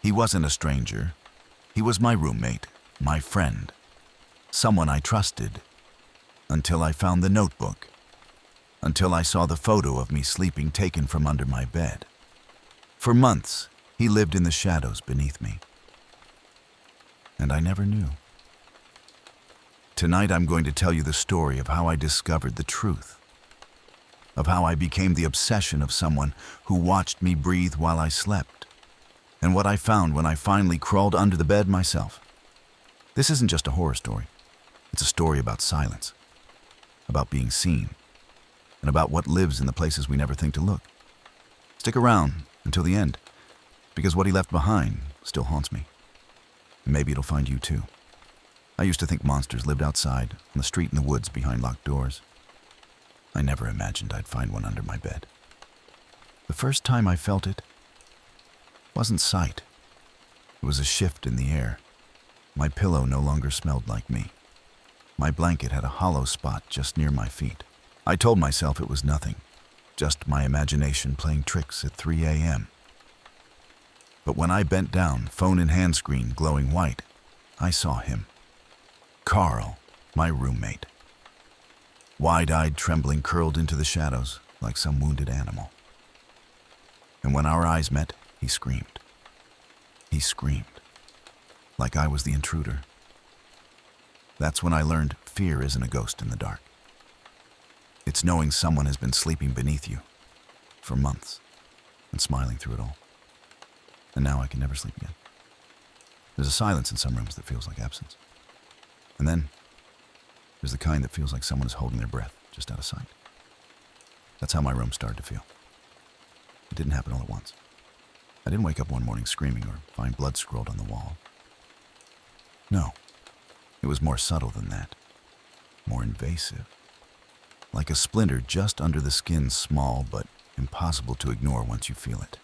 He wasn't a stranger. He was my roommate, my friend, someone I trusted, until I found the notebook, until I saw the photo of me sleeping taken from under my bed. For months, he lived in the shadows beneath me, and I never knew. Tonight I'm going to tell you the story of how I discovered the truth, of how I became the obsession of someone who watched me breathe while I slept, and what I found when I finally crawled under the bed myself. This isn't just a horror story. It's a story about silence, about being seen, and about what lives in the places we never think to look. Stick around until the end, because what he left behind still haunts me. And maybe it'll find you too. I used to think monsters lived outside, on the street in the woods behind locked doors. I never imagined I'd find one under my bed. The first time I felt it wasn't sight. It was a shift in the air. My pillow no longer smelled like me. My blanket had a hollow spot just near my feet. I told myself it was nothing, just my imagination playing tricks at 3 a.m. But when I bent down, phone in hand screen glowing white, I saw him. Carl, my roommate. Wide-eyed, trembling, curled into the shadows like some wounded animal. And when our eyes met, he screamed. He screamed, like I was the intruder. That's when I learned fear isn't a ghost in the dark. It's knowing someone has been sleeping beneath you for months and smiling through it all. And now I can never sleep again. There's a silence in some rooms that feels like absence. And then there's the kind that feels like someone is holding their breath just out of sight. That's how my room started to feel. It didn't happen all at once. I didn't wake up one morning screaming or find blood scrawled on the wall. No, it was more subtle than that, more invasive. Like a splinter just under the skin, small but impossible to ignore once you feel it.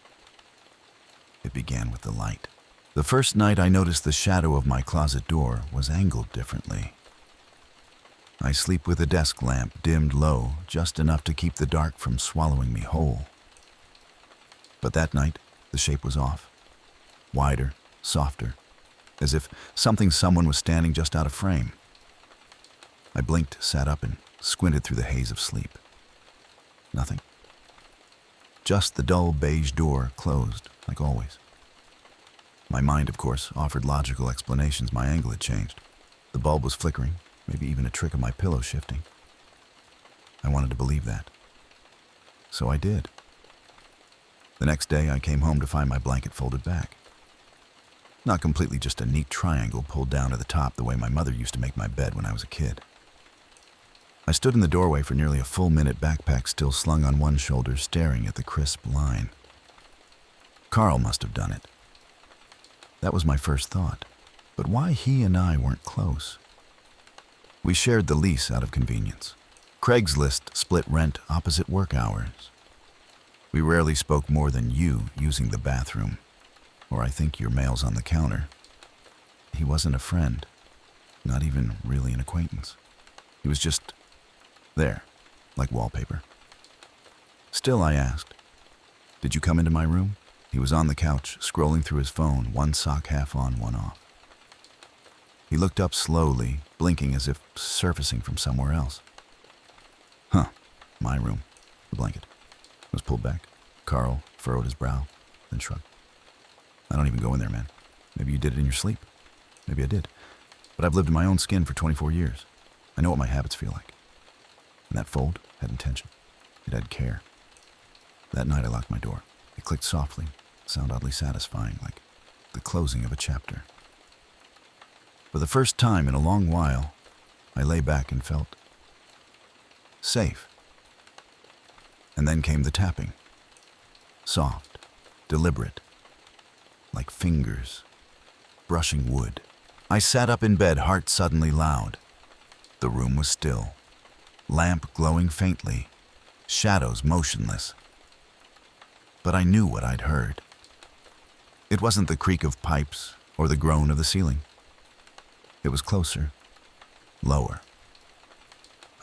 It began with the light. The first night I noticed the shadow of my closet door was angled differently. I sleep with a desk lamp dimmed low, just enough to keep the dark from swallowing me whole. But that night, the shape was off. Wider, softer, as if someone was standing just out of frame. I blinked, sat up, and squinted through the haze of sleep. Nothing. Just the dull beige door closed, like always. My mind, of course, offered logical explanations. My angle had changed. The bulb was flickering, maybe even a trick of my pillow shifting. I wanted to believe that. So I did. The next day, I came home to find my blanket folded back. Not completely, just a neat triangle pulled down to the top the way my mother used to make my bed when I was a kid. I stood in the doorway for nearly a full minute, backpack still slung on one shoulder, staring at the crisp line. Carl must have done it. That was my first thought. But why he and I weren't close? We shared the lease out of convenience. Craigslist split rent opposite work hours. We rarely spoke more than you using the bathroom, or I think your mail's on the counter. He wasn't a friend, not even really an acquaintance. He was just there, like wallpaper. Still, I asked, "Did you come into my room?" He was on the couch, scrolling through his phone, one sock half on, one off. He looked up slowly, blinking as if surfacing from somewhere else. Huh, my room. The blanket was pulled back. Carl furrowed his brow, then shrugged. I don't even go in there, man. Maybe you did it in your sleep. Maybe I did. But I've lived in my own skin for 24 years. I know what my habits feel like. And that fold had intention. It had care. That night I locked my door. It clicked softly, sound oddly satisfying, like the closing of a chapter. For the first time in a long while, I lay back and felt safe. And then came the tapping. Soft, deliberate, like fingers brushing wood. I sat up in bed, heart suddenly loud. The room was still. Lamp glowing faintly, shadows motionless. But I knew what I'd heard. It wasn't the creak of pipes or the groan of the ceiling. It was closer, lower.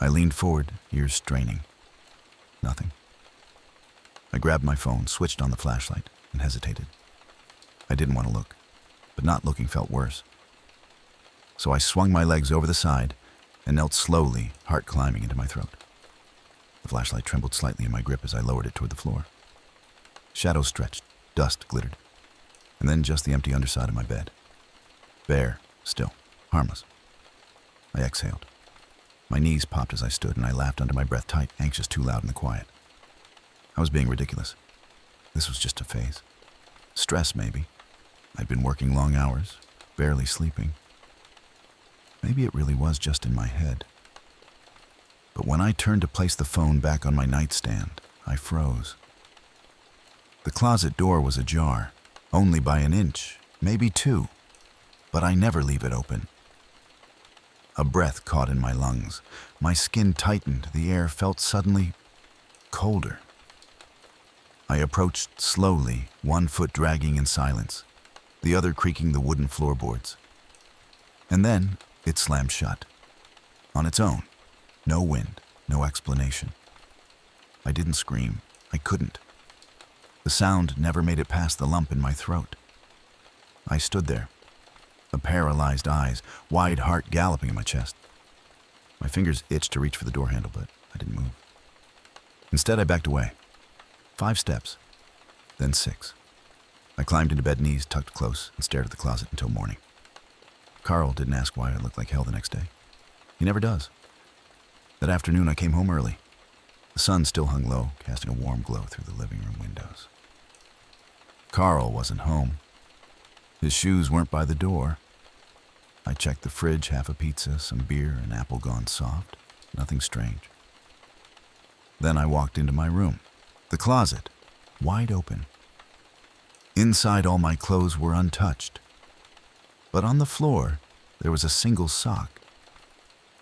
I leaned forward, ears straining. Nothing. I grabbed my phone, switched on the flashlight, and hesitated. I didn't want to look, but not looking felt worse. So I swung my legs over the side and knelt slowly, heart climbing into my throat. The flashlight trembled slightly in my grip as I lowered it toward the floor. Shadows stretched, dust glittered, and then just the empty underside of my bed. Bare, still, harmless. I exhaled. My knees popped as I stood, and I laughed under my breath, tight, anxious, too loud in the quiet. I was being ridiculous. This was just a phase. Stress, maybe. I'd been working long hours, barely sleeping. Maybe it really was just in my head. But when I turned to place the phone back on my nightstand, I froze. The closet door was ajar, only by an inch, maybe 2, but I never leave it open. A breath caught in my lungs. My skin tightened. The air felt suddenly colder. I approached slowly, one foot dragging in silence, the other creaking the wooden floorboards. And then it slammed shut. On its own. No wind, no explanation. I didn't scream. I couldn't. The sound never made it past the lump in my throat. I stood there, the paralyzed eyes, wide heart galloping in my chest. My fingers itched to reach for the door handle, but I didn't move. Instead, I backed away. 5 steps, then 6. I climbed into bed, knees tucked close, and stared at the closet until morning. Carl didn't ask why I looked like hell the next day. He never does. That afternoon, I came home early. The sun still hung low, casting a warm glow through the living room windows. Carl wasn't home. His shoes weren't by the door. I checked the fridge, half a pizza, some beer, an apple gone soft. Nothing strange. Then I walked into my room. The closet, wide open. Inside, all my clothes were untouched. But on the floor, there was a single sock,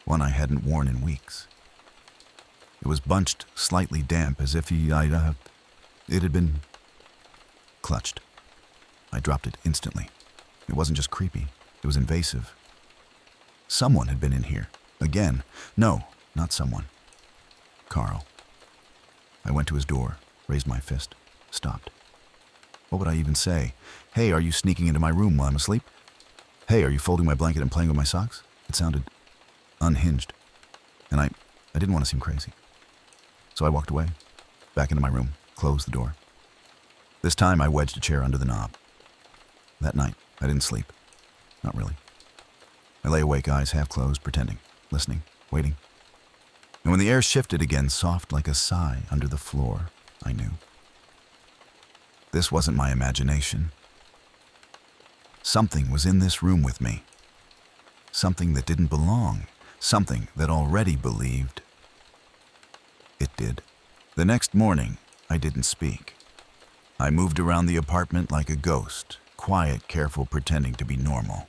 one I hadn't worn in weeks. It was bunched, slightly damp, as if it had been clutched. I dropped it instantly. It wasn't just creepy, it was invasive. Someone had been in here. Again. No, not someone. Carl. I went to his door, raised my fist, stopped. What would I even say? Hey, are you sneaking into my room while I'm asleep? Hey, are you folding my blanket and playing with my socks? It sounded unhinged. And I didn't want to seem crazy. So I walked away, back into my room, closed the door. This time I wedged a chair under the knob. That night, I didn't sleep. Not really. I lay awake, eyes half closed, pretending, listening, waiting. And when the air shifted again, soft like a sigh under the floor, I knew. This wasn't my imagination. Something was in this room with me. Something that didn't belong. Something that already believed. It did. The next morning, I didn't speak. I moved around the apartment like a ghost, quiet, careful, pretending to be normal.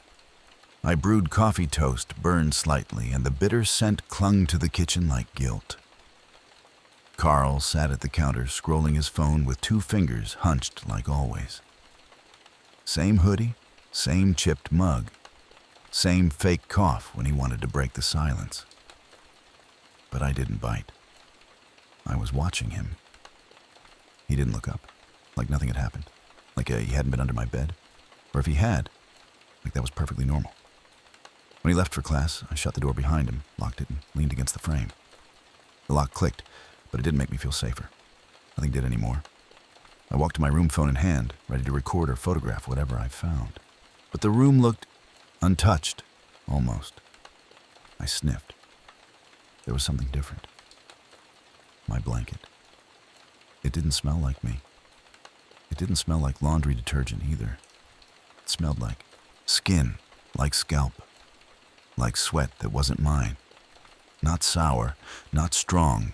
I brewed coffee toast, burned slightly, and the bitter scent clung to the kitchen like guilt. Carl sat at the counter, scrolling his phone with 2 fingers hunched like always. Same hoodie, same chipped mug, same fake cough when he wanted to break the silence. But I didn't bite. I was watching him. He didn't look up, like nothing had happened, like he hadn't been under my bed, or if he had, like that was perfectly normal. When he left for class, I shut the door behind him, locked it, and leaned against the frame. The lock clicked, but it didn't make me feel safer. Nothing did anymore. I walked to my room, phone in hand, ready to record or photograph whatever I found. But the room looked untouched, almost. I sniffed. There was something different. My blanket. It didn't smell like me. It didn't smell like laundry detergent either. It smelled like skin, like scalp, like sweat that wasn't mine. Not sour, not strong,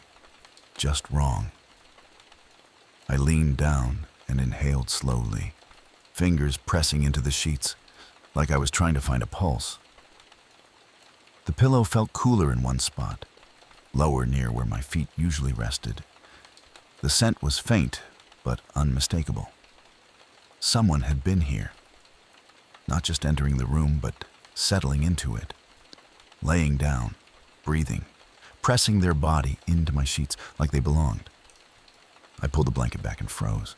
just wrong. I leaned down and inhaled slowly, fingers pressing into the sheets, like I was trying to find a pulse. The pillow felt cooler in one spot, lower near where my feet usually rested. The scent was faint, but unmistakable. Someone had been here. Not just entering the room, but settling into it. Laying down, breathing, pressing their body into my sheets like they belonged. I pulled the blanket back and froze.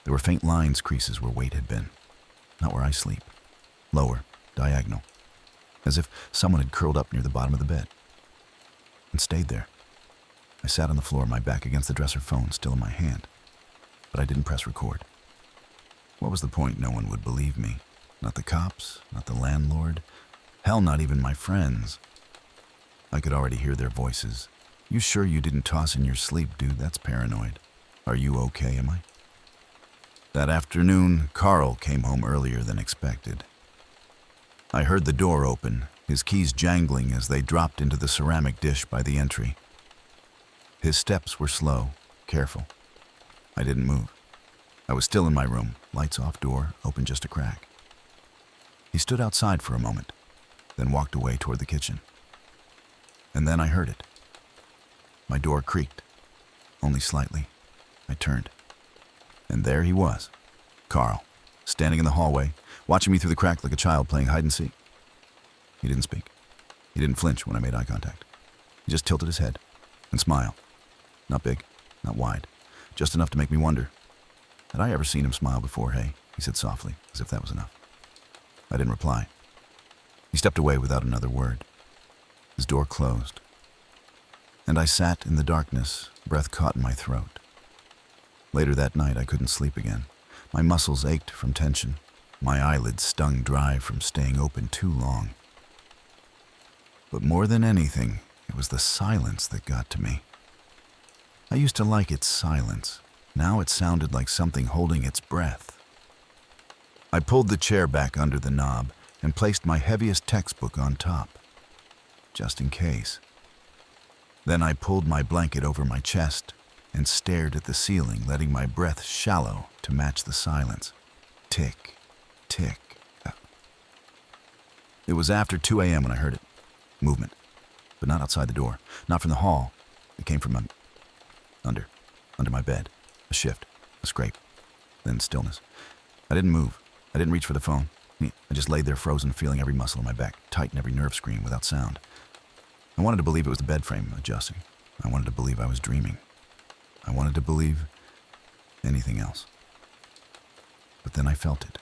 There were faint lines, creases where weight had been. not where I sleep. Lower, diagonal, as if someone had curled up near the bottom of the bed and stayed there. I sat on the floor, my back against the dresser, phone still in my hand, but I didn't press record. What was the point? No one would believe me. Not the cops, not the landlord, hell, not even my friends. I could already hear their voices. You sure you didn't toss in your sleep, dude? That's paranoid. Are you okay, am I? That afternoon, Carl came home earlier than expected. I heard the door open, his keys jangling as they dropped into the ceramic dish by the entry. His steps were slow, careful. I didn't move. I was still in my room, lights off, door open just a crack. He stood outside for a moment, then walked away toward the kitchen. And then I heard it. My door creaked, only slightly. I turned, and there he was, Carl, standing in the hallway, watching me through the crack like a child playing hide and seek. He didn't speak. He didn't flinch when I made eye contact. He just tilted his head and smiled. Not big, not wide, just enough to make me wonder. Had I ever seen him smile before? Hey, he said softly, as if that was enough. I didn't reply. He stepped away without another word. His door closed. And I sat in the darkness, breath caught in my throat. Later that night, I couldn't sleep again. My muscles ached from tension. My eyelids stung dry from staying open too long. But more than anything, it was the silence that got to me. I used to like its silence. Now it sounded like something holding its breath. I pulled the chair back under the knob and placed my heaviest textbook on top, just in case. Then I pulled my blanket over my chest and stared at the ceiling, letting my breath shallow to match the silence. Tick, tick. It was after 2 a.m. when I heard it. Movement, but not outside the door, not from the hall. It came from under my bed. A shift, a scrape, then stillness. I didn't move. I didn't reach for the phone. I just laid there frozen, feeling every muscle in my back tighten, every nerve scream without sound. I wanted to believe it was the bed frame adjusting. I wanted to believe I was dreaming. I wanted to believe anything else. But then I felt it.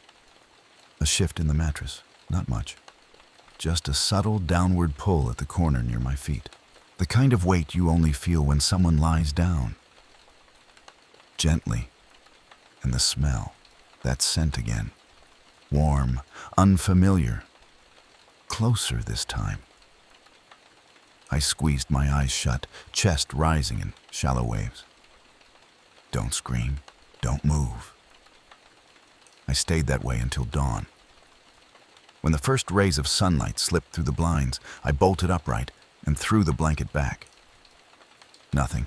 A shift in the mattress, not much. Just a subtle downward pull at the corner near my feet. The kind of weight you only feel when someone lies down. Gently. And the smell, that scent again. Warm, unfamiliar. Closer this time. I squeezed my eyes shut, chest rising in shallow waves. Don't scream. Don't move. I stayed that way until dawn. When the first rays of sunlight slipped through the blinds, I bolted upright and threw the blanket back. Nothing.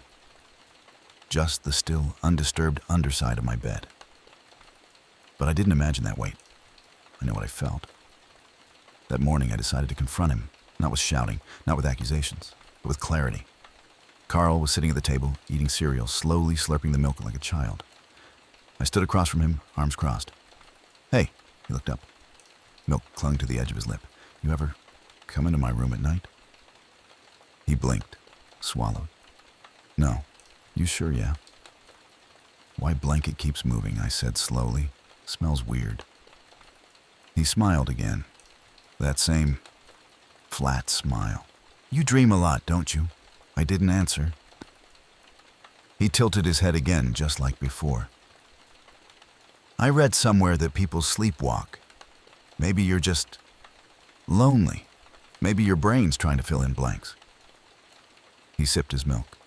Just the still, undisturbed underside of my bed. But I didn't imagine that weight. I know what I felt. That morning I decided to confront him, not with shouting, not with accusations, but with clarity. Carl was sitting at the table, eating cereal, slowly slurping the milk like a child. I stood across from him, arms crossed. "Hey," he looked up. Milk clung to the edge of his lip. "You ever come into my room at night?" He blinked, swallowed. "No. You sure, yeah?" "Why blanket keeps moving," I said slowly. "Smells weird." He smiled again. That same flat smile. "You dream a lot, don't you?" I didn't answer. He tilted his head again, just like before. "I read somewhere that people sleepwalk. Maybe you're just lonely. Maybe your brain's trying to fill in blanks." He sipped his milk.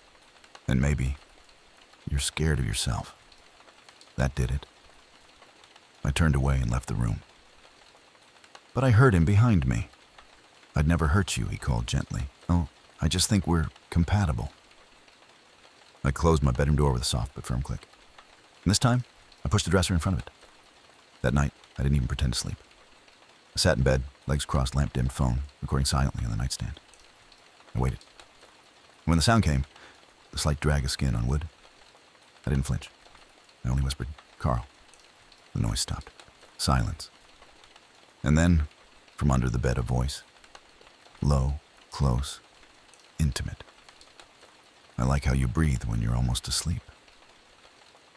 "And maybe you're scared of yourself." That did it. I turned away and left the room. But I heard him behind me. "I'd never hurt you," he called gently. "Oh, I just think we're compatible." I closed my bedroom door with a soft but firm click. And this time, I pushed the dresser in front of it. That night, I didn't even pretend to sleep. I sat in bed, legs crossed, lamp-dimmed, phone, recording silently on the nightstand. I waited. When the sound came, the slight drag of skin on wood, I didn't flinch. I only whispered, "Carl." The noise stopped. Silence. And then, from under the bed, a voice. Low, close, intimate. "I like how you breathe when you're almost asleep."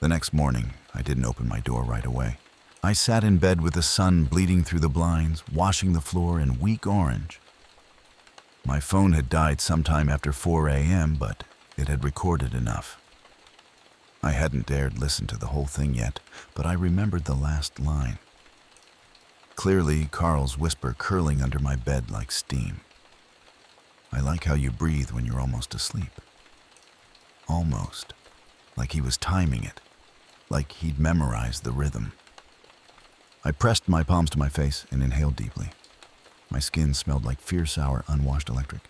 The next morning, I didn't open my door right away. I sat in bed with the sun bleeding through the blinds, washing the floor in weak orange. My phone had died sometime after 4 a.m., but it had recorded enough. I hadn't dared listen to the whole thing yet, but I remembered the last line. Clearly, Carl's whisper curling under my bed like steam. I like how you breathe when you're almost asleep. Almost. Like he was timing it. Like he'd memorized the rhythm. I pressed my palms to my face and inhaled deeply. My skin smelled like fierce, sour, unwashed electric.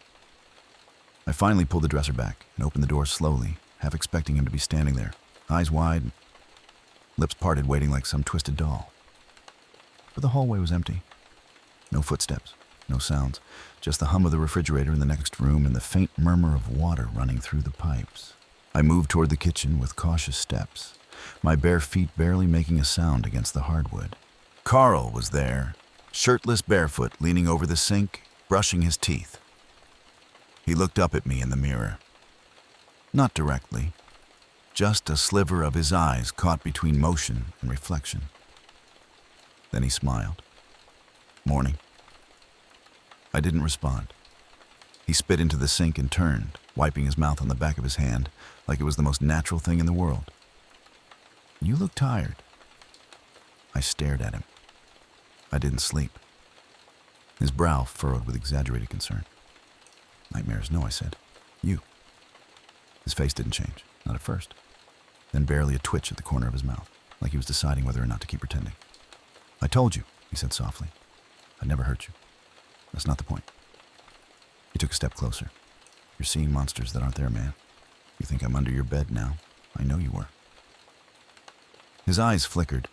I finally pulled the dresser back and opened the door slowly, half expecting him to be standing there, eyes wide, lips parted, waiting like some twisted doll. But the hallway was empty. No footsteps, no sounds, just the hum of the refrigerator in the next room and the faint murmur of water running through the pipes. I moved toward the kitchen with cautious steps, my bare feet barely making a sound against the hardwood. Carl was there, shirtless, barefoot, leaning over the sink, brushing his teeth. He looked up at me in the mirror. Not directly, just a sliver of his eyes caught between motion and reflection. Then he smiled. "Morning." I didn't respond. He spit into the sink and turned, wiping his mouth on the back of his hand like it was the most natural thing in the world. "You look tired." I stared at him. I didn't sleep. His brow furrowed with exaggerated concern. "Nightmares, no," I said. "You." His face didn't change, not at first. Then barely a twitch at the corner of his mouth, like he was deciding whether or not to keep pretending. "I told you," he said softly. "I'd never hurt you. That's not the point." He took a step closer. "You're seeing monsters that aren't there, man. You think I'm under your bed now? I know you were." His eyes flickered.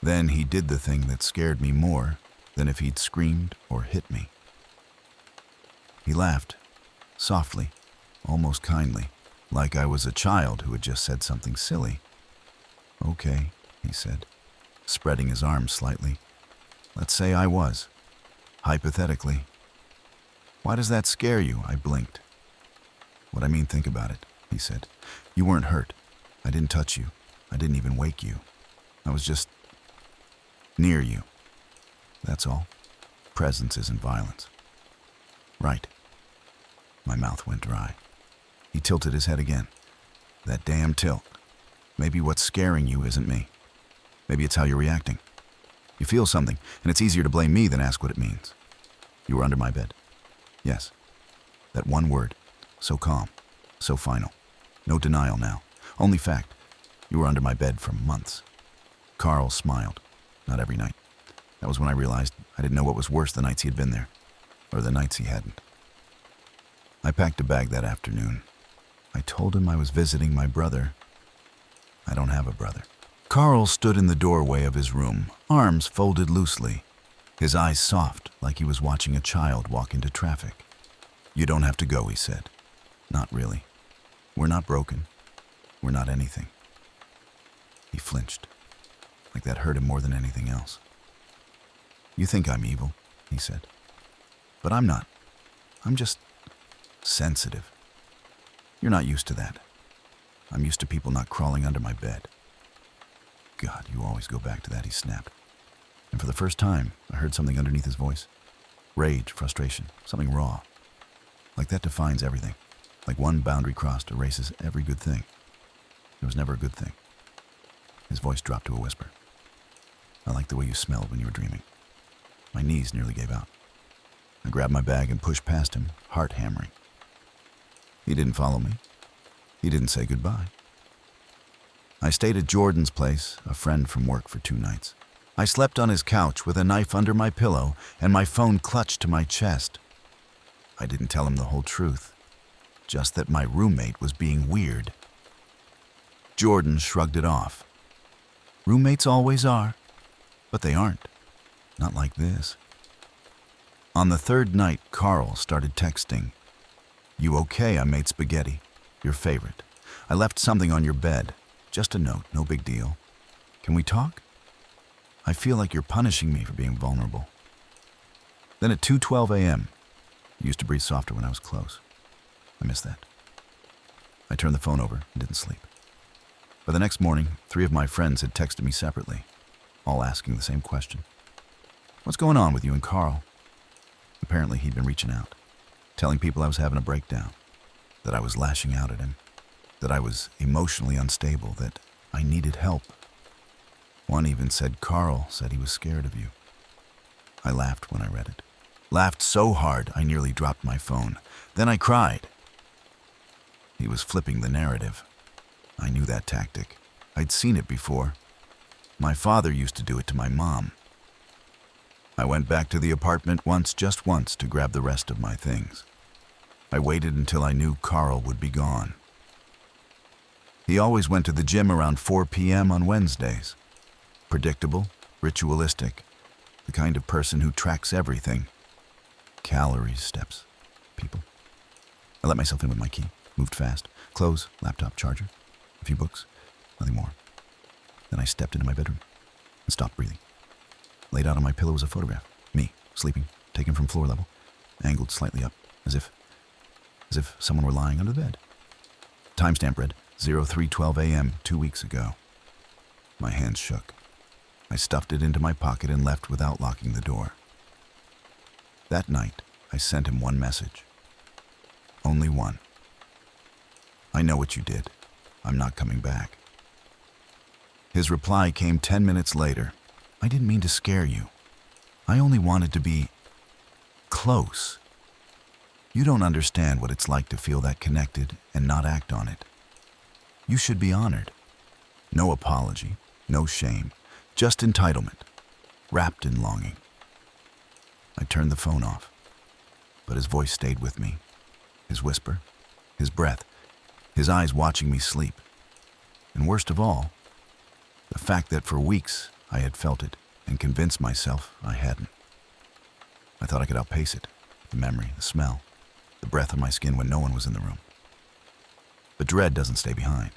Then he did the thing that scared me more than if he'd screamed or hit me. He laughed, softly, almost kindly, like I was a child who had just said something silly. "Okay," he said, spreading his arms slightly. "Let's say I was. Hypothetically." "Why does that scare you?" I blinked. "What I mean, think about it," he said. "You weren't hurt. I didn't touch you. I didn't even wake you. I was just near you. That's all. Presence isn't violence." "Right." My mouth went dry. He tilted his head again. "That damn tilt. Maybe what's scaring you isn't me. Maybe it's how you're reacting. You feel something, and it's easier to blame me than ask what it means. You were under my bed." "Yes." That one word. So calm. So final. No denial now. Only fact. You were under my bed for months. Carl smiled. Not every night. That was when I realized I didn't know what was worse the nights he had been there. Or the nights he hadn't. I packed a bag that afternoon. I told him I was visiting my brother. I don't have a brother. Carl stood in the doorway of his room, arms folded loosely, his eyes soft like he was watching a child walk into traffic. "You don't have to go," he said. "Not really. We're not broken. We're not anything." He flinched, like that hurt him more than anything else. "You think I'm evil," he said. "But I'm not. I'm just sensitive. You're not used to that. I'm used to people not crawling under my bed." "God, you always go back to that," he snapped. And for the first time, I heard something underneath his voice. Rage, frustration, something raw. Like that defines everything. Like one boundary crossed erases every good thing. There was never a good thing. His voice dropped to a whisper. "I like the way you smelled when you were dreaming." My knees nearly gave out. I grabbed my bag and pushed past him, heart hammering. He didn't follow me. He didn't say goodbye. I stayed at Jordan's place, a friend from work, for 2 nights. I slept on his couch with a knife under my pillow and my phone clutched to my chest. I didn't tell him the whole truth, just that my roommate was being weird. Jordan shrugged it off. "Roommates always are, but they aren't. Not like this." On the 3rd night, Carl started texting. "You okay? I made spaghetti. Your favorite. I left something on your bed. Just a note, no big deal. Can we talk? I feel like you're punishing me for being vulnerable." Then at 2:12 a.m., he used to breathe softer when I was close. I miss that. I turned the phone over and didn't sleep. By the next morning, 3 of my friends had texted me separately. all asking the same question. What's going on with you and Carl? Apparently he'd been reaching out, telling people I was having a breakdown, that I was lashing out at him, that I was emotionally unstable, that I needed help. One even said Carl said he was scared of you. I laughed when I read it. Laughed so hard I nearly dropped my phone. Then I cried. He was flipping the narrative. I knew that tactic. I'd seen it before. My father used to do it to my mom. I went back to the apartment just once, to grab the rest of my things. I waited until I knew Carl would be gone. He always went to the gym around 4 p.m. on Wednesdays. Predictable, ritualistic, the kind of person who tracks everything. Calories, steps, people. I let myself in with my key, moved fast. Clothes, laptop, charger, a few books, nothing more. Then I stepped into my bedroom and stopped breathing. Laid out on my pillow was a photograph. Me, sleeping, taken from floor level, angled slightly up, as if someone were lying under the bed. Timestamp read 03:12 a.m. 2 weeks ago. My hands shook. I stuffed it into my pocket and left without locking the door. That night, I sent him one message. Only one. I know what you did. I'm not coming back. His reply came 10 minutes later. I didn't mean to scare you. I only wanted to be close. You don't understand what it's like to feel that connected and not act on it. You should be honored. No apology, no shame, just entitlement, wrapped in longing. I turned the phone off, but his voice stayed with me. His whisper, his breath, his eyes watching me sleep. And worst of all, the fact that for weeks I had felt it and convinced myself I hadn't. I thought I could outpace it, the memory, the smell, the breath on my skin when no one was in the room. But dread doesn't stay behind.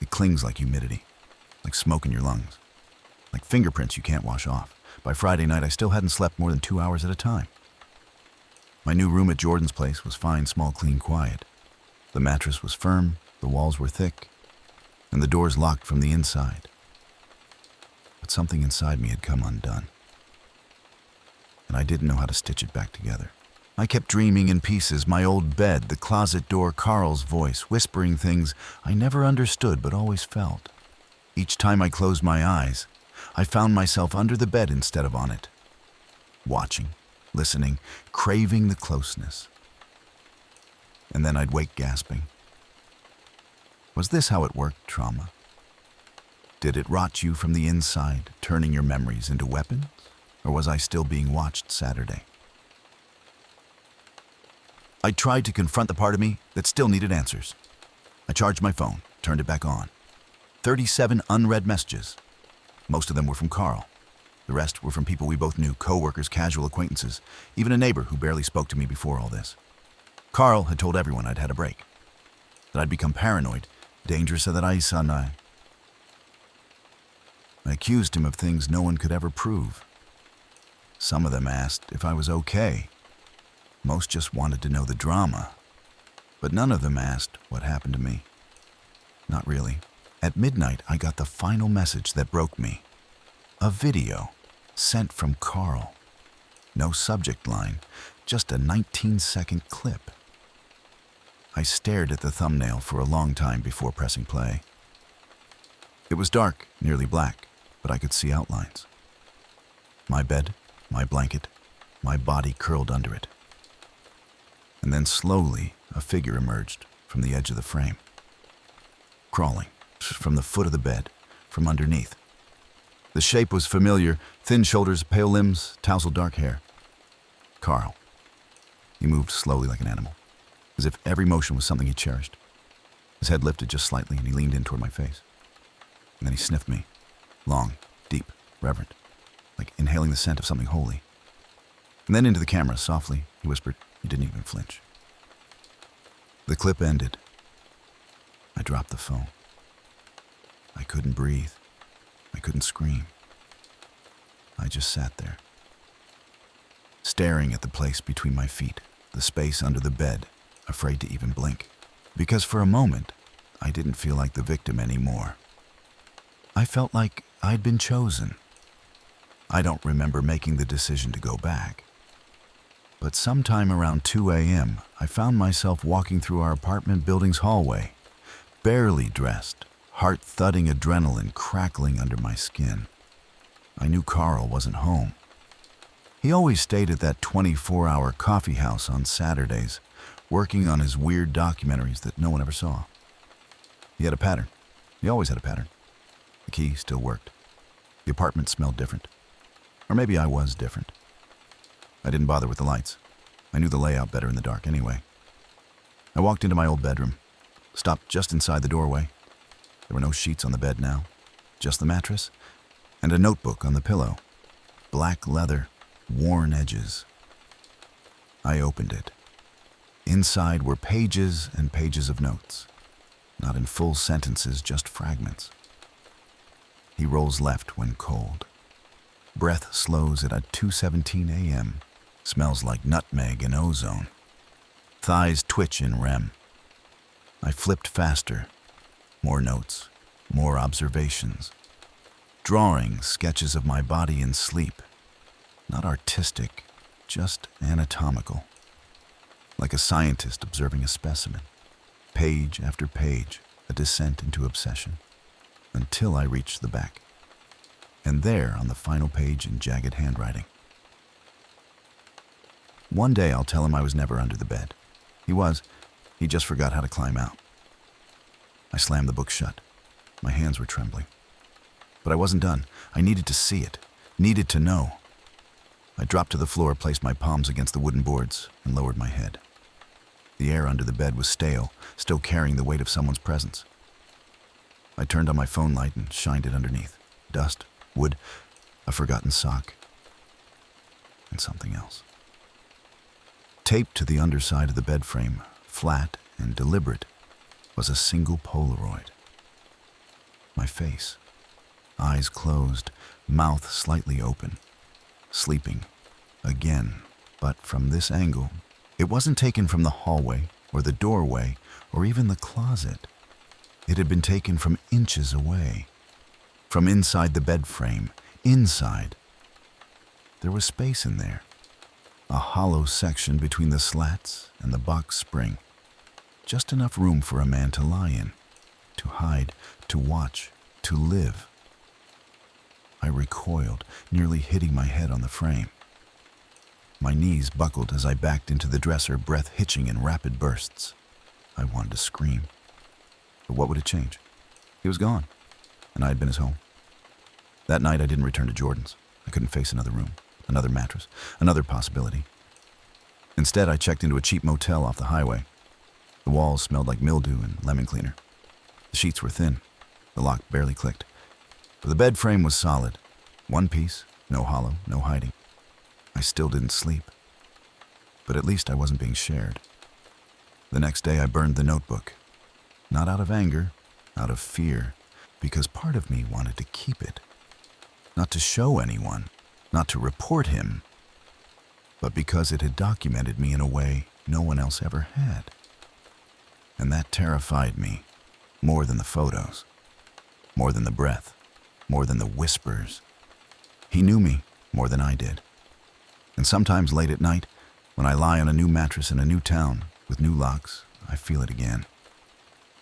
It clings like humidity, like smoke in your lungs, like fingerprints you can't wash off. By Friday night, I still hadn't slept more than 2 hours at a time. My new room at Jordan's place was fine, small, clean, quiet. The mattress was firm, the walls were thick, and the doors locked from the inside. But something inside me had come undone, and I didn't know how to stitch it back together. I kept dreaming in pieces, my old bed, the closet door, Carl's voice, whispering things I never understood but always felt. Each time I closed my eyes, I found myself under the bed instead of on it, watching, listening, craving the closeness. And then I'd wake gasping. Was this how it worked, trauma? Did it rot you from the inside, turning your memories into weapons? Or was I still being watched Saturday? I tried to confront the part of me that still needed answers. I charged my phone, turned it back on. 37 unread messages. Most of them were from Carl. The rest were from people we both knew, co-workers, casual acquaintances, even a neighbor who barely spoke to me before all this. Carl had told everyone I'd had a break, that I'd become paranoid, dangerous, that I accused him of things no one could ever prove. Some of them asked if I was okay. Most just wanted to know the drama. But none of them asked what happened to me. Not really. At midnight, I got the final message that broke me. A video sent from Carl. No subject line, just a 19-second clip. I stared at the thumbnail for a long time before pressing play. It was dark, nearly black, but I could see outlines. My bed, my blanket, my body curled under it. And then slowly, a figure emerged from the edge of the frame. Crawling, from the foot of the bed, from underneath. The shape was familiar, thin shoulders, pale limbs, tousled dark hair. Carl. He moved slowly like an animal, as if every motion was something he cherished. His head lifted just slightly and he leaned in toward my face. And then he sniffed me, long, deep, reverent, like inhaling the scent of something holy. And then into the camera, softly, he whispered. He didn't even flinch. The clip ended. I dropped the phone. I couldn't breathe. I couldn't scream. I just sat there, staring at the place between my feet, the space under the bed, afraid to even blink. Because for a moment, I didn't feel like the victim anymore. I felt like I'd been chosen, I don't remember making the decision to go back. But sometime around 2 a.m., I found myself walking through our apartment building's hallway, barely dressed, heart-thudding adrenaline crackling under my skin. I knew Carl wasn't home. He always stayed at that 24-hour coffee house on Saturdays, working on his weird documentaries that no one ever saw. He had a pattern. He always had a pattern. The key still worked. The apartment smelled different. Or maybe I was different. I didn't bother with the lights. I knew the layout better in the dark anyway. I walked into my old bedroom, stopped just inside the doorway. There were no sheets on the bed now, just the mattress and a notebook on the pillow. Black leather, worn edges. I opened it. Inside were pages and pages of notes. Not in full sentences, just fragments. He rolls left when cold. Breath slows at 2:17 a.m. Smells like nutmeg and ozone. Thighs twitch in REM. I flipped faster. More notes, more observations. Drawings, sketches of my body in sleep. Not artistic, just anatomical. Like a scientist observing a specimen. Page after page, a descent into obsession. Until I reached the back. And there, on the final page in jagged handwriting. One day I'll tell him I was never under the bed. He was. He just forgot how to climb out. I slammed the book shut. My hands were trembling. But I wasn't done. I needed to see it. Needed to know. I dropped to the floor, placed my palms against the wooden boards, and lowered my head. The air under the bed was stale, still carrying the weight of someone's presence. I turned on my phone light and shined it underneath. Dust, wood, a forgotten sock, and something else. Taped to the underside of the bed frame, flat and deliberate, was a single Polaroid. My face, eyes closed, mouth slightly open, sleeping, again, but from this angle. It wasn't taken from the hallway or the doorway or even the closet. It had been taken from inches away, from inside the bed frame, inside. There was space in there, a hollow section between the slats and the box spring, just enough room for a man to lie in, to hide, to watch, to live. I recoiled, nearly hitting my head on the frame. My knees buckled as I backed into the dresser, breath hitching in rapid bursts. I wanted to scream. But what would it change? He was gone, and I had been his home. That night I didn't return to Jordan's. I couldn't face another room, another mattress, another possibility. Instead, I checked into a cheap motel off the highway. The walls smelled like mildew and lemon cleaner. The sheets were thin. The lock barely clicked. But the bed frame was solid. One piece, no hollow, no hiding. I still didn't sleep. But at least I wasn't being shared. The next day I burned the notebook. Not out of anger, out of fear, because part of me wanted to keep it. Not to show anyone, not to report him, but because it had documented me in a way no one else ever had. And that terrified me, more than the photos, more than the breath, more than the whispers. He knew me more than I did. And sometimes late at night, when I lie on a new mattress in a new town with new locks, I feel it again.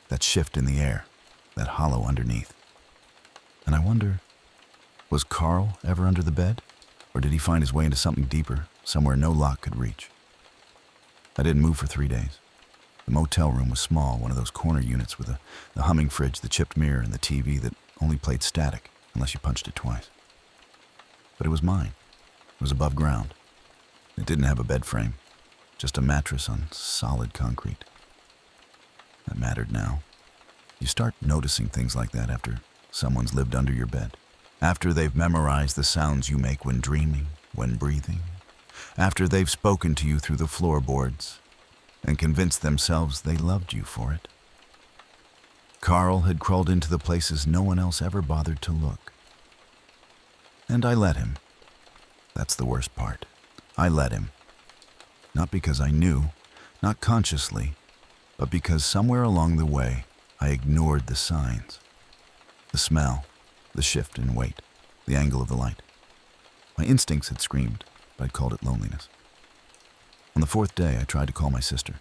That shift in the air, that hollow underneath. And I wonder, was Carl ever under the bed? Or did he find his way into something deeper, somewhere no lock could reach? I didn't move for 3 days. The motel room was small, one of those corner units with the humming fridge, the chipped mirror, and the TV that only played static unless you punched it twice. But it was mine. It was above ground. It didn't have a bed frame, just a mattress on solid concrete. That mattered now. You start noticing things like that after someone's lived under your bed. After they've memorized the sounds you make when dreaming, when breathing. After they've spoken to you through the floorboards and convinced themselves they loved you for it. Carl had crawled into the places no one else ever bothered to look. And I let him. That's the worst part. I let him. Not because I knew, not consciously, but because somewhere along the way, I ignored the signs. The smell, the shift in weight, the angle of the light. My instincts had screamed, but I'd called it loneliness. On the fourth day, I tried to call my sister.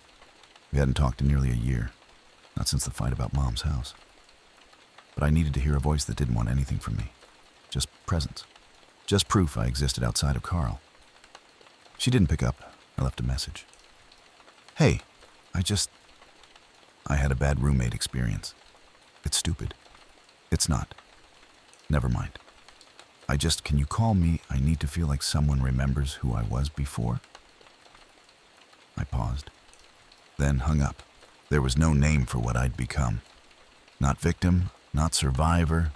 We hadn't talked in nearly a year, not since the fight about Mom's house. But I needed to hear a voice that didn't want anything from me. Just presence. Just proof I existed outside of Carl. She didn't pick up. I left a message. Hey, I had a bad roommate experience. It's stupid. It's not. Never mind. Can you call me? I need to feel like someone remembers who I was before. I paused, then hung up. There was no name for what I'd become. Not victim, not survivor,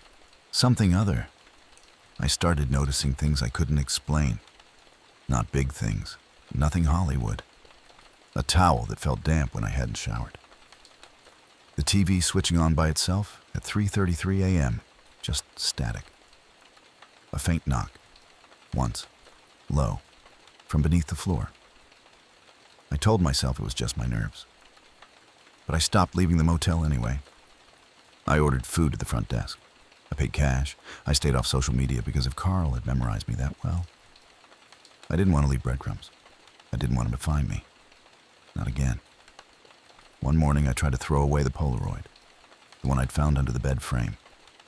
something other. I started noticing things I couldn't explain. Not big things, nothing Hollywood. A towel that felt damp when I hadn't showered. The TV switching on by itself at 3:33 a.m., just static. A faint knock, once, low, from beneath the floor. I told myself it was just my nerves. But I stopped leaving the motel anyway. I ordered food at the front desk. I paid cash. I stayed off social media because if Carl had memorized me that well, I didn't want to leave breadcrumbs. I didn't want him to find me. Not again. One morning I tried to throw away the Polaroid, the one I'd found under the bed frame,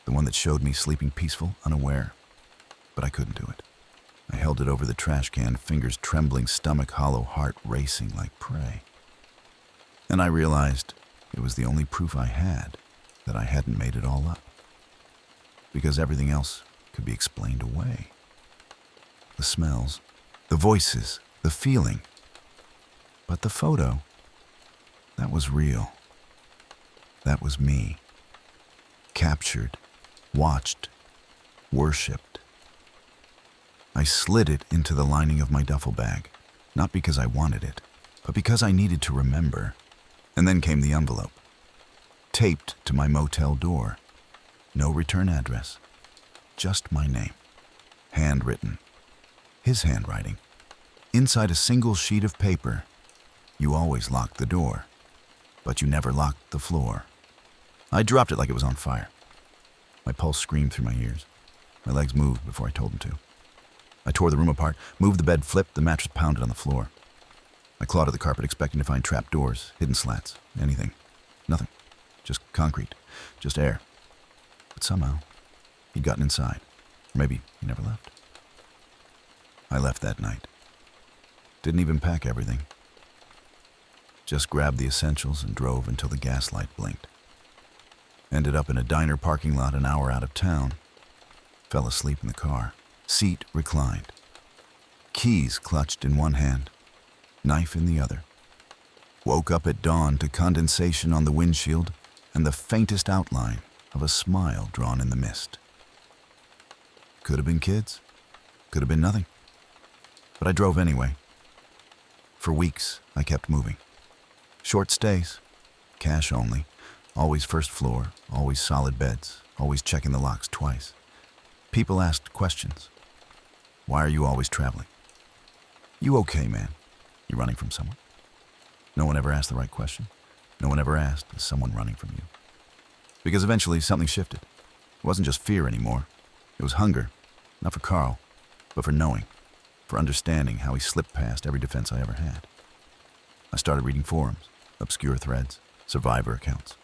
the one that showed me sleeping peaceful, unaware. But I couldn't do it. I held it over the trash can, fingers trembling, stomach hollow, heart racing like prey. And I realized it was the only proof I had that I hadn't made it all up. Because everything else could be explained away. The smells, the voices, the feeling. But the photo, that was real. That was me. Captured, watched, worshipped. I slid it into the lining of my duffel bag, not because I wanted it, but because I needed to remember. And then came the envelope, taped to my motel door. No return address, just my name, handwritten. His handwriting. Inside a single sheet of paper. You always locked the door, but you never locked the floor. I dropped it like it was on fire. My pulse screamed through my ears. My legs moved before I told them to. I tore the room apart, moved the bed, flipped, the mattress pounded on the floor. I clawed at the carpet, expecting to find trap doors, hidden slats, anything. Nothing. Just concrete. Just air. But somehow, he'd gotten inside. Or maybe he never left. I left that night. Didn't even pack everything. Just grabbed the essentials and drove until the gas light blinked. Ended up in a diner parking lot an hour out of town. Fell asleep in the car. Seat reclined. Keys clutched in one hand. Knife in the other. Woke up at dawn to condensation on the windshield and the faintest outline of a smile drawn in the mist. Could have been kids. Could have been nothing. But I drove anyway. For weeks, I kept moving. Short stays. Cash only. Always first floor. Always solid beds. Always checking the locks twice. People asked questions. Why are you always traveling? You okay, man? You running from someone? No one ever asked the right question. No one ever asked, is someone running from you? Because eventually something shifted. It wasn't just fear anymore. It was hunger. Not for Carl, but for knowing. For understanding how he slipped past every defense I ever had. I started reading forums, obscure threads, survivor accounts.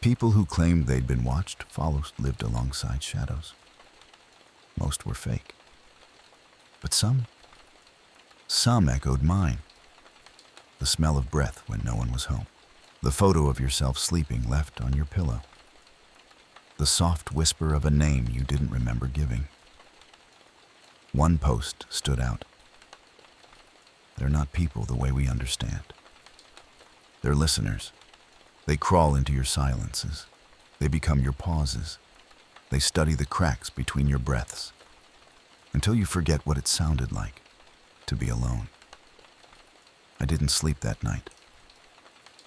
People who claimed they'd been watched, followed, lived alongside shadows. Most were fake. But some echoed mine. The smell of breath when no one was home. The photo of yourself sleeping left on your pillow. The soft whisper of a name you didn't remember giving. One post stood out. They're not people the way we understand. They're listeners. They crawl into your silences. They become your pauses. They study the cracks between your breaths. Until you forget what it sounded like to be alone. I didn't sleep that night.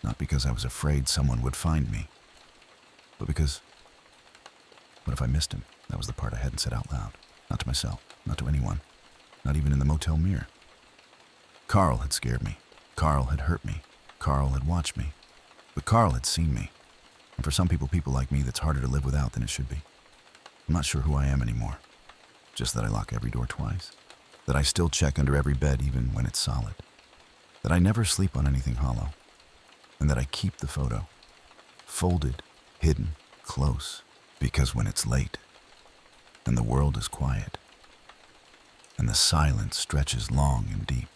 Not because I was afraid someone would find me, but because, what if I missed him? That was the part I hadn't said out loud. Not to myself, not to anyone, not even in the motel mirror. Carl had scared me. Carl had hurt me. Carl had watched me. But Carl had seen me. And for some people like me, that's harder to live without than it should be. I'm not sure who I am anymore. just that I lock every door twice, that I still check under every bed even when it's solid, that I never sleep on anything hollow, and that I keep the photo, folded, hidden, close, because when it's late, and the world is quiet, and the silence stretches long and deep,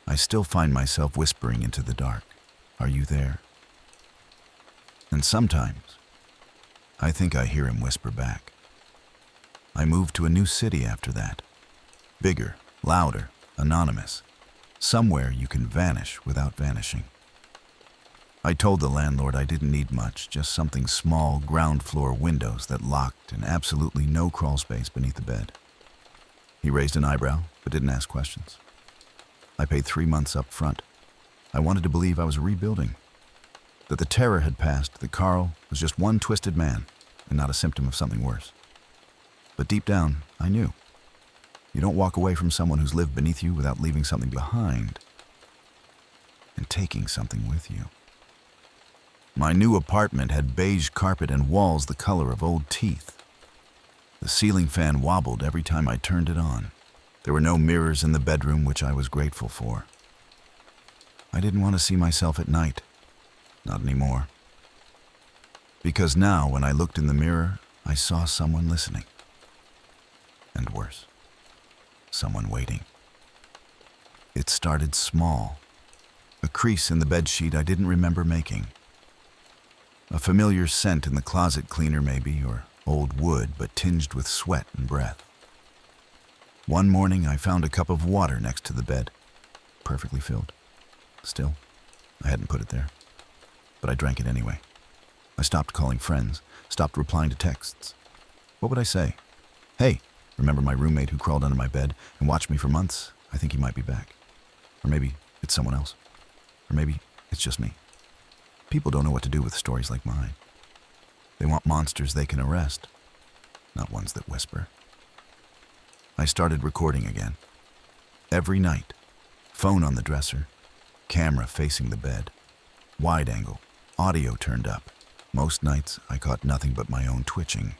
I still find myself whispering into the dark, "Are you there?" And sometimes, I think I hear him whisper back. I moved to a new city after that. Bigger, louder, anonymous. Somewhere you can vanish without vanishing. I told the landlord I didn't need much, just something small, ground floor windows that locked and absolutely no crawl space beneath the bed. He raised an eyebrow, but didn't ask questions. I paid 3 months up front. I wanted to believe I was rebuilding, that the terror had passed, that Carl was just one twisted man and not a symptom of something worse. But deep down, I knew. You don't walk away from someone who's lived beneath you without leaving something behind and taking something with you. My new apartment had beige carpet and walls the color of old teeth. The ceiling fan wobbled every time I turned it on. There were no mirrors in the bedroom, which I was grateful for. I didn't want to see myself at night. Not anymore. Because now, when I looked in the mirror, I saw someone listening. And worse, someone waiting. It started small. A crease in the bedsheet I didn't remember making. A familiar scent in the closet cleaner maybe, or old wood, but tinged with sweat and breath. One morning, I found a cup of water next to the bed, perfectly filled. Still, I hadn't put it there, but I drank it anyway. I stopped calling friends, stopped replying to texts. What would I say? "Hey, remember my roommate who crawled under my bed and watched me for months? I think he might be back." Or maybe it's someone else. Or maybe it's just me. People don't know what to do with stories like mine. They want monsters they can arrest, not ones that whisper. I started recording again. Every night, phone on the dresser, camera facing the bed, wide angle, audio turned up. Most nights, I caught nothing but my own twitching.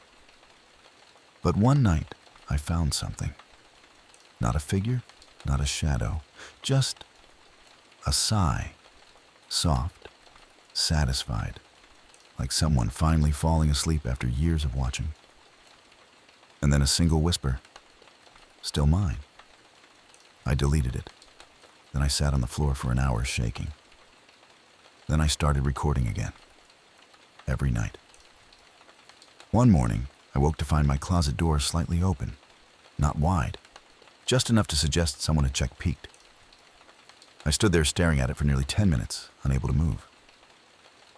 But one night, I found something. Not a figure, not a shadow, just a sigh. Soft, satisfied, like someone finally falling asleep after years of watching. And then a single whisper. Still mine. I deleted it. Then I sat on the floor for an hour shaking. Then I started recording again. Every night. One morning, I woke to find my closet door slightly open. Not wide. Just enough to suggest someone had checked peeked. I stood there staring at it for nearly 10 minutes, unable to move.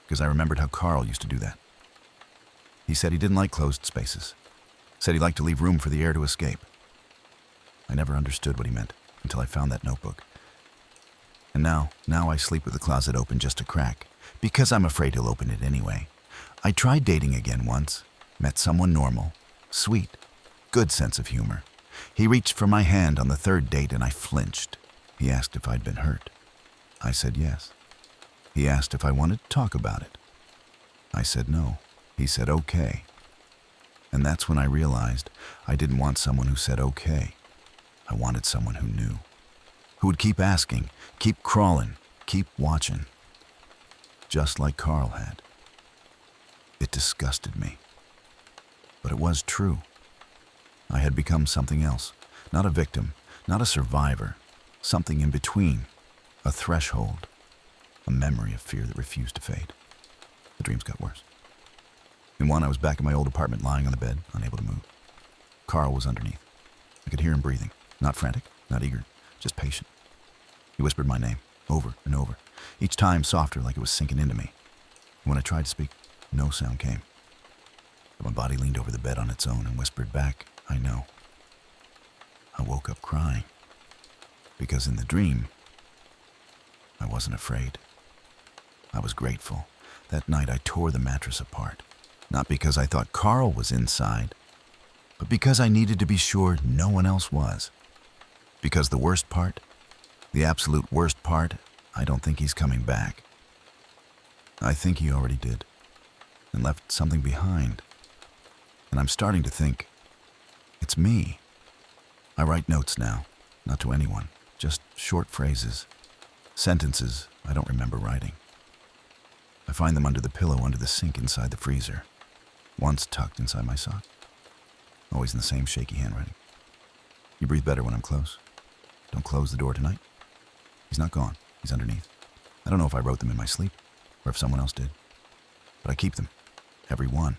Because I remembered how Carl used to do that. He said he didn't like closed spaces. Said he liked to leave room for the air to escape. I never understood what he meant until I found that notebook. And now I sleep with the closet open just a crack, because I'm afraid he'll open it anyway. I tried dating again once, met someone normal, sweet, good sense of humor. He reached for my hand on the third date and I flinched. He asked if I'd been hurt. I said yes. He asked if I wanted to talk about it. I said no. He said okay. And that's when I realized I didn't want someone who said okay. I wanted someone who knew. Who would keep asking, keep crawling, keep watching. Just like Carl had. It disgusted me. But it was true. I had become something else. Not a victim, not a survivor. Something in between. A threshold. A memory of fear that refused to fade. The dreams got worse. In one, I was back in my old apartment, lying on the bed, unable to move. Carl was underneath. I could hear him breathing. Not frantic, not eager, just patient. He whispered my name, over and over, each time softer, like it was sinking into me. And when I tried to speak, no sound came. But my body leaned over the bed on its own and whispered back, "I know." I woke up crying. Because in the dream, I wasn't afraid. I was grateful. That night I tore the mattress apart. Not because I thought Carl was inside, but because I needed to be sure no one else was. Because the worst part, the absolute worst part, I don't think he's coming back. I think he already did, and left something behind. And I'm starting to think It's me. I write notes now, not to anyone, just short phrases, sentences I don't remember writing. I find them under the pillow under the sink inside the freezer, once tucked inside my sock. Always in the same shaky handwriting. You breathe better when I'm close. Don't close the door tonight. He's not gone. He's underneath. I don't know if I wrote them in my sleep or if someone else did. But I keep them, every one,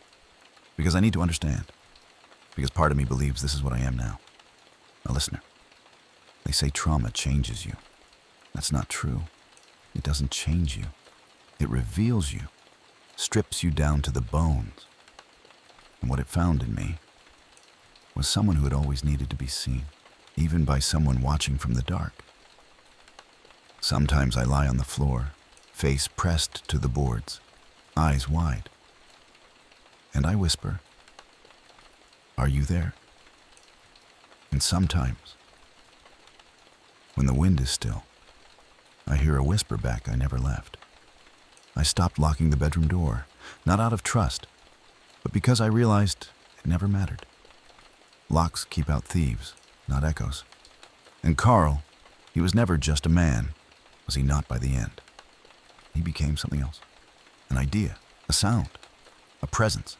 because I need to understand. Because part of me believes this is what I am now, a listener. They say trauma changes you. That's not true. It doesn't change you. It reveals you, strips you down to the bones. And what it found in me was someone who had always needed to be seen, even by someone watching from the dark. Sometimes I lie on the floor, face pressed to the boards, eyes wide. And I whisper, "Are you there?" And sometimes, when the wind is still, I hear a whisper back I never left. I stopped locking the bedroom door, not out of trust, but because I realized it never mattered. Locks keep out thieves, not echoes. And Carl, he was never just a man, was he not by the end? He became something else. An idea, a sound, a presence.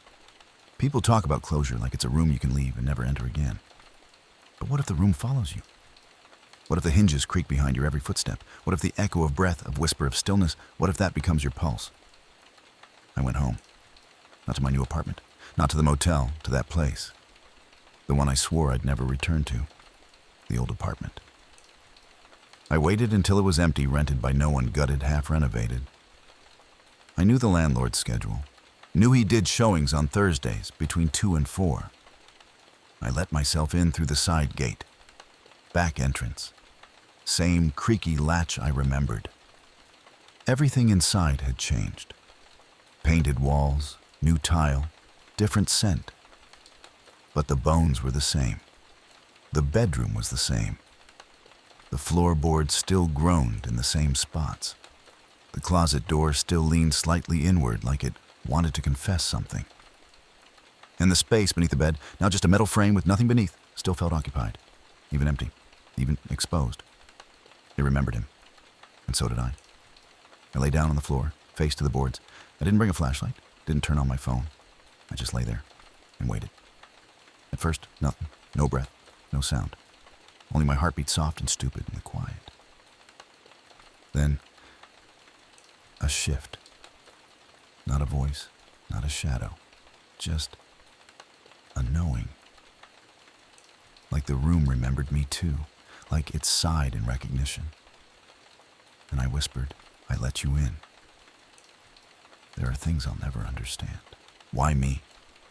People talk about closure like it's a room you can leave and never enter again. But what if the room follows you? What if the hinges creak behind your every footstep? What if the echo of breath, of whisper, of stillness, what if that becomes your pulse? I went home. Not to my new apartment, not to the motel, to that place. The one I swore I'd never return to. The old apartment. I waited until it was empty, rented by no one, gutted, half renovated. I knew the landlord's schedule. Knew he did showings on Thursdays between 2 and 4. I let myself in through the side gate. Back entrance. Same creaky latch I remembered. Everything inside had changed. Painted walls, new tile, different scent. But the bones were the same. The bedroom was the same. The floorboards still groaned in the same spots. The closet door still leaned slightly inward like it wanted to confess something. And the space beneath the bed, now just a metal frame with nothing beneath, still felt occupied, even empty, even exposed. It remembered him, and so did I. I lay down on the floor, face to the boards. I didn't bring a flashlight, didn't turn on my phone. I just lay there and waited. At first, nothing, no breath, no sound. Only my heartbeat soft and stupid in the quiet. Then, a shift. Not a voice, not a shadow, just a knowing. Like the room remembered me too, like it sighed in recognition. And I whispered, "I let you in." There are things I'll never understand. Why me?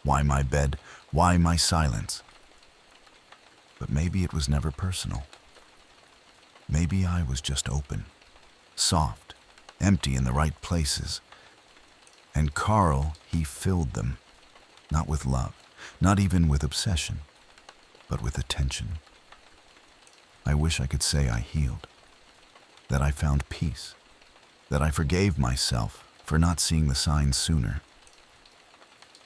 Why my bed? Why my silence? But maybe it was never personal. Maybe I was just open, soft, empty in the right places. And Carl, he filled them, not with love, not even with obsession, but with attention. I wish I could say I healed, that I found peace, that I forgave myself for not seeing the signs sooner.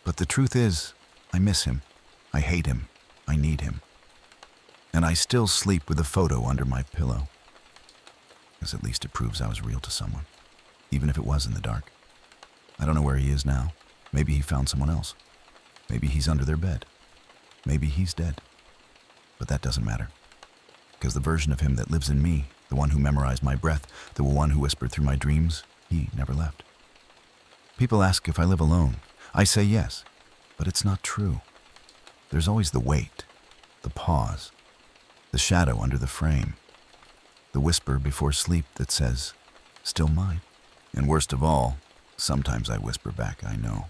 But the truth is, I miss him, I hate him, I need him. And I still sleep with a photo under my pillow, because at least it proves I was real to someone, even if it was in the dark. I don't know where he is now. Maybe he found someone else. Maybe he's under their bed. Maybe he's dead. But that doesn't matter, because the version of him that lives in me, the one who memorized my breath, the one who whispered through my dreams, he never left. People ask if I live alone. I say yes, but it's not true. There's always the wait, the pause, the shadow under the frame, the whisper before sleep that says, "Still mine." And worst of all, sometimes I whisper back, "I know."